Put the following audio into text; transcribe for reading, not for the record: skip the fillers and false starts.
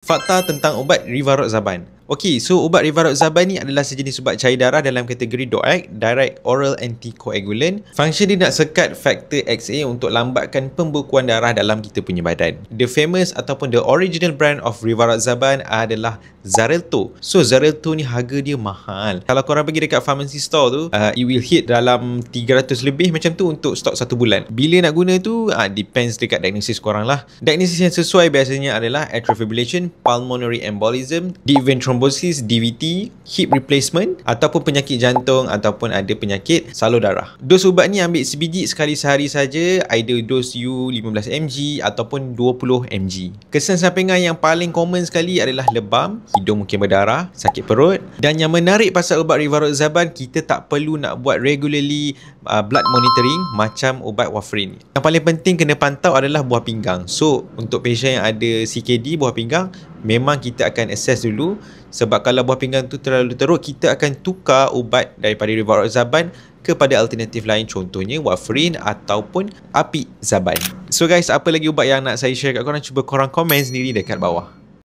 Fakta tentang ubat Rivaroxaban. Okey, so ubat Rivaroxaban ni adalah sejenis ubat cair darah dalam kategori DOAC, Direct Oral Anticoagulant. Fungsi dia nak sekat faktor XA untuk lambatkan pembekuan darah dalam kita punya badan. The famous ataupun the original brand of Rivaroxaban adalah Xarelto. So Xarelto ni harga dia mahal. Kalau korang pergi dekat pharmacy store tu, it will hit dalam 300 lebih macam tu untuk stok 1 bulan. Bila nak guna tu, depends dekat diagnosis korang lah. Diagnosis yang sesuai biasanya adalah atrial fibrillation, pulmonary embolism, deep vein thrombosis, DVT, hip replacement, ataupun penyakit jantung ataupun ada penyakit salur darah. Dos ubat ni ambil sebiji sekali sehari saja, either dos you 15 mg ataupun 20 mg. Kesan sampingan yang paling common sekali adalah lebam, hidung mungkin berdarah, sakit perut, dan yang menarik pasal ubat Rivaroxaban, kita tak perlu nak buat regularly blood monitoring macam ubat warfarin. Yang paling penting kena pantau adalah buah pinggang. So untuk pasien yang ada CKD buah pinggang, memang kita akan assess dulu, sebab kalau buah pinggang tu terlalu teruk, kita akan tukar ubat daripada Rivaroxaban kepada alternatif lain, contohnya warfarin ataupun apixaban. So guys, apa lagi ubat yang nak saya share kat korang, cuba korang komen sendiri dekat bawah.